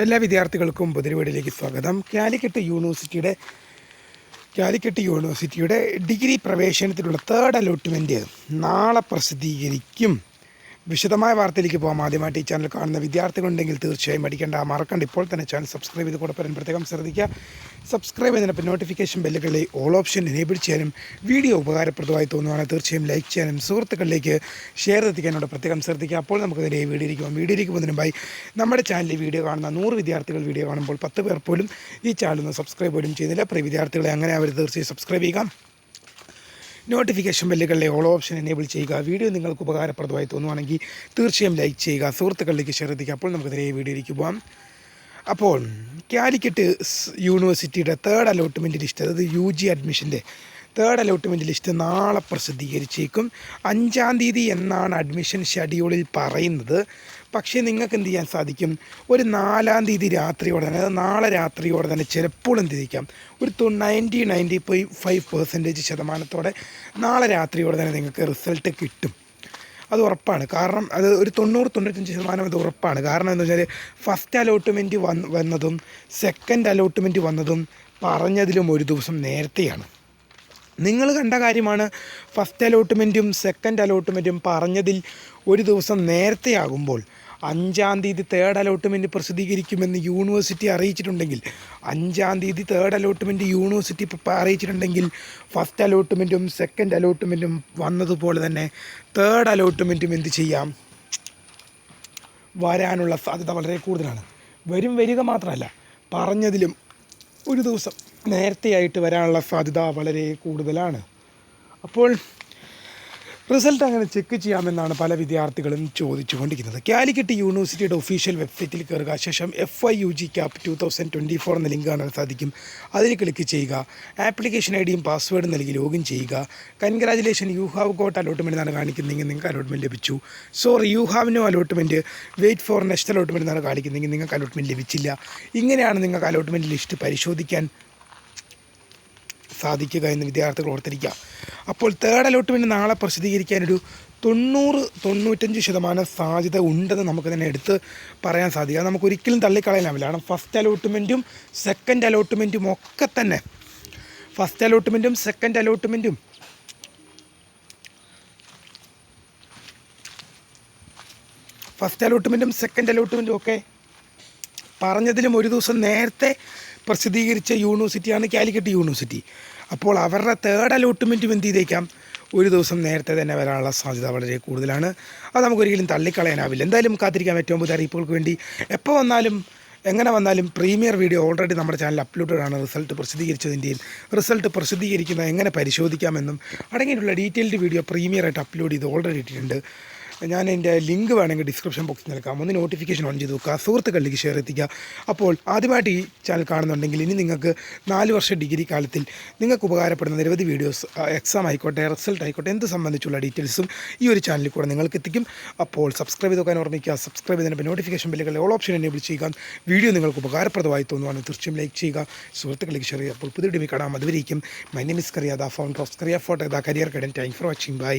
എല്ലാ വിദ്യാർത്ഥികൾക്കും പുതിയ സ്വാഗതം. കാലിക്കറ്റ് യൂണിവേഴ്സിറ്റിയുടെ ഡിഗ്രി പ്രവേശനത്തിനുള്ള തേർഡ് അലോട്ട്മെൻറ്റ് നാളെ പ്രസിദ്ധീകരിക്കും. വിശദമായ വാർത്തയിലേക്ക് പോകാം. ആദ്യമായിട്ട് ഈ ചാനൽ കാണുന്ന വിദ്യാർത്ഥികളുണ്ടെങ്കിൽ തീർച്ചയായും മറക്കണ്ട. ഇപ്പോൾ തന്നെ ചാനൽ സബ്സ്ക്രൈബ് ചെയ്ത് കൂടെ പ്രത്യേകം ശ്രദ്ധിക്കുക. സബ്സ്ക്രൈബ് ചെയ്തതിനൊപ്പം നോട്ടിഫിക്കേഷൻ ബെല്ലുകളിൽ ഓൾ ഓപ്ഷൻ എനേബിൾ ചെയ്യാനും വീഡിയോ ഉപകാരപ്രദമായി തോന്നുകയാണ് തീർച്ചയായും ലൈക്ക് ചെയ്യാനും സുഹൃത്തുക്കളിലേക്ക് ഷെയർ എത്തിക്കാനോട് പ്രത്യേകം ശ്രദ്ധിക്കുക. അപ്പോൾ നമുക്ക് ഇതിൻ്റെ വീഡിയോയിലേക്ക് പോകുന്നതിന് മുമ്പായി നമ്മുടെ ചാനലിൽ വീഡിയോ കാണുന്ന 100 വിദ്യാർത്ഥികൾ വീഡിയോ കാണുമ്പോൾ 10 പേർ പോലും ഈ ചാനലൊന്ന് സബ്സ്ക്രൈബ് പോലും ചെയ്യുന്നില്ല. പ്രിയ വിദ്യാർത്ഥികളെ അങ്ങനെ അവർ തീർച്ചയായും സബ്സ്ക്രൈബ് ചെയ്യുക. നോട്ടിഫിക്കേഷൻ ബെല്ലുകളിലെ ഓൾ ഓപ്ഷൻ എനേബിൾ ചെയ്യുക. വീഡിയോ നിങ്ങൾക്ക് ഉപകാരപ്രദമായി തോന്നുവാണെങ്കിൽ തീർച്ചയായും ലൈക്ക് ചെയ്യുക, സുഹൃത്തുക്കളിലേക്ക് ഷെയർ എത്തിക്കുക. അപ്പോൾ നമുക്കിതിനെ വീഡിയോയിലേക്ക് പോകാം. അപ്പോൾ കാലിക്കറ്റ് യൂണിവേഴ്സിറ്റിയുടെ തേർഡ് അലോട്ട്മെൻറ്റ് ലിസ്റ്റ്, അതായത് UG അഡ്മിഷൻ്റെ തേർഡ് അലോട്ട്മെൻറ്റ് ലിസ്റ്റ് നാളെ പ്രസിദ്ധീകരിച്ചേക്കും. 5-ാം തീയതി എന്നാണ് അഡ്മിഷൻ ഷെഡ്യൂളിൽ പറയുന്നത്. പക്ഷേ നിങ്ങൾക്ക് എന്ത് ചെയ്യാൻ സാധിക്കും, ഒരു 4-ാം തീയതി രാത്രിയോടെ തന്നെ, അതായത് നാളെ രാത്രിയോടെ തന്നെ ചിലപ്പോൾ എന്ത് ചെയ്യിക്കാം, ഒരു 95% നാളെ രാത്രിയോടെ തന്നെ നിങ്ങൾക്ക് റിസൾട്ട് കിട്ടും. അത് ഉറപ്പാണ്. കാരണം അത് ഒരു 90-95% അത് ഉറപ്പാണ്. കാരണം എന്ന് വെച്ചാൽ ഫസ്റ്റ് അലോട്ട്മെൻറ്റ് വന്നതും സെക്കൻഡ് അലോട്ട്മെൻറ്റ് വന്നതും പറഞ്ഞതിലും ഒരു ദിവസം നേരത്തെയാണ്. നിങ്ങൾ കണ്ട കാര്യമാണ്. ഫസ്റ്റ് അലോട്ട്മെൻറ്റും സെക്കൻഡ് അലോട്ട്മെൻറ്റും പറഞ്ഞതിൽ ഒരു ദിവസം നേരത്തെയാകുമ്പോൾ 5-ാം തീയതി തേർഡ് അലോട്ട്മെൻറ്റ് പ്രസിദ്ധീകരിക്കുമെന്ന് യൂണിവേഴ്സിറ്റി അറിയിച്ചിട്ടുണ്ടെങ്കിൽ, 5-ാം തീയതി തേർഡ് അലോട്ട്മെൻറ്റ് യൂണിവേഴ്സിറ്റി അറിയിച്ചിട്ടുണ്ടെങ്കിൽ ഫസ്റ്റ് അലോട്ട്മെൻറ്റും സെക്കൻഡ് അലോട്ട്മെൻറ്റും വന്നതുപോലെ തന്നെ തേർഡ് അലോട്ട്മെൻറ്റും എന്ത് ചെയ്യാം, വരാനുള്ള സാധ്യത വളരെ കൂടുതലാണ്. വരിക മാത്രമല്ല, പറഞ്ഞതിലും ഒരു ദിവസം നേരത്തെയായിട്ട് വരാനുള്ള സാധ്യത വളരെ കൂടുതലാണ്. അപ്പോൾ റിസൾട്ട് അങ്ങനെ ചെക്ക് ചെയ്യാമെന്നാണ് പല വിദ്യാർത്ഥികളും ചോദിച്ചുകൊണ്ടിരിക്കുന്നത്. കാലിക്കറ്റ് യൂണിവേഴ്സിറ്റിയുടെ ഒഫീഷ്യൽ വെബ്സൈറ്റിൽ കയറുക. ശേഷം FIUG CAP 2024 എന്ന ലിങ്ക് കാണാൻ സാധിക്കും. അതിൽ ക്ലിക്ക് ചെയ്യുക. ആപ്ലിക്കേഷൻ IDയും പാസ്വേഡും നൽകി ലോഗിൻ ചെയ്യുക. Congratulation, you have got allotment എന്നാണ് കാണിക്കുന്നതെങ്കിൽ നിങ്ങൾക്ക് അലോട്ട്മെൻറ്റ് ലഭിച്ചു. Sorry, you have no allotment, wait for next allotment എന്നാണ് കാണിക്കുന്നതെങ്കിൽ നിങ്ങൾക്ക് അലോട്ട്മെൻറ്റ് ലഭിച്ചില്ല. ഇങ്ങനെയാണ് നിങ്ങൾക്ക് അലോട്ട്മെൻറ്റ് ലിസ്റ്റ് പരിശോധിക്കാൻ സാധിക്കുക എന്ന് വിദ്യാർത്ഥികൾ ഓർത്തിരിക്കുക. അപ്പോൾ തേർഡ് അലോട്ട്മെൻറ്റ് നാളെ പ്രസിദ്ധീകരിക്കാനൊരു 90-95% സാധ്യത ഉണ്ടെന്ന് നമുക്ക് തന്നെ എടുത്ത് പറയാൻ സാധിക്കുക. നമുക്കൊരിക്കലും തള്ളിക്കളയാനാവില്ല. കാരണം ഫസ്റ്റ് അലോട്ട്മെൻറ്റും സെക്കൻഡ് അലോട്ട്മെൻറ്റും ഒക്കെ തന്നെ, ഫസ്റ്റ് അലോട്ട്മെൻറ്റും സെക്കൻഡ് അലോട്ട്മെൻറ്റും ഒക്കെ പറഞ്ഞതിലും ഒരു ദിവസം നേരത്തെ പ്രസിദ്ധീകരിച്ച യൂണിവേഴ്സിറ്റിയാണ് കാലിക്കറ്റ് യൂണിവേഴ്സിറ്റി. അപ്പോൾ അവരുടെ തേർഡ് അലോട്ട്മെൻറ്റും എന്ത് ചെയ്തേക്കാം, ഒരു ദിവസം നേരത്തെ തന്നെ വരാനുള്ള സാധ്യത വളരെ കൂടുതലാണ്. അത് നമുക്കൊരിക്കലും തള്ളിക്കളയാനാവില്ല. എന്തായാലും കാത്തിരിക്കാൻ ഏറ്റവും പുതിയ അറിയിപ്പുകൾക്ക് വേണ്ടി എപ്പോൾ വന്നാലും എങ്ങനെ വന്നാലും പ്രീമിയർ വീഡിയോ ഓൾറെഡി നമ്മുടെ ചാനൽ അപ്ലോഡഡ് ആണ്. റിസൾട്ട് പ്രസിദ്ധീകരിച്ചതിൻ്റെയും റിസൾട്ട് പ്രസിദ്ധീകരിക്കുന്നത് എങ്ങനെ പരിശോധിക്കാമെന്നും അടങ്ങിയിട്ടുള്ള ഡീറ്റെയിൽഡ് വീഡിയോ പ്രീമിയറായിട്ട് അപ്ലോഡ് ചെയ്ത് ഓൾറെഡി ഇട്ടിട്ടുണ്ട്. ഞാൻ എൻ്റെ ലിങ്ക് വേണമെങ്കിൽ ഡിസ്ക്രിപ്ഷൻ ബോക്സിൽ നൽകാം. ഒന്ന് നോട്ടിഫിക്കേഷൻ ഓൺ ചെയ്ത് വെക്കുക, സുഹൃത്തുക്കളിലേക്ക് ഷെയർ എത്തിക്കുക. അപ്പോൾ ആദ്യമായിട്ട് ഈ ചാനൽ കാണുന്നുണ്ടെങ്കിൽ ഇനി നിങ്ങൾക്ക് 4 വർഷ ഡിഗ്രി കാലത്തിൽ നിങ്ങൾക്ക് ഉപകാരപ്പെടുന്ന നിരവധി വീഡിയോസ്, എക്സാം ആയിക്കോട്ടെ, റിസൾട്ട് ആയിക്കോട്ടെ, എന്ത് സംബന്ധിച്ചുള്ള ഡീറ്റെയിൽസും ഈ ഒരു ചാനലിൽ കൂടെ നിങ്ങൾക്ക് എത്തിക്കും. അപ്പോൾ സബ്സ്ക്രൈബ് ചെയ്ത് നോക്കാൻ ഓർമ്മിക്കുക. സബ്സ്ക്രൈബ് ചെയ്തതിന് നോട്ടിഫിക്കേഷൻ ബെല്ലുകളിൽ ഓൾ ഓപ്ഷൻ എനേബിൾ ചെയ്യുക. വീഡിയോ നിങ്ങൾക്ക് ഉപകാരപ്രദമായി തോന്നുവാണെങ്കിൽ തീർച്ചയായും ലൈക്ക് ചെയ്യുക, സുഹൃത്തുക്കളിലേക്ക് ഷെയർ ചെയ്യുക. അപ്പോൾ പുതിയ വീഡിയോ കാണാം. അതുവരെയും my name is Kariya, the founder of Kariya photo, the career guidance. Thank for watching. By.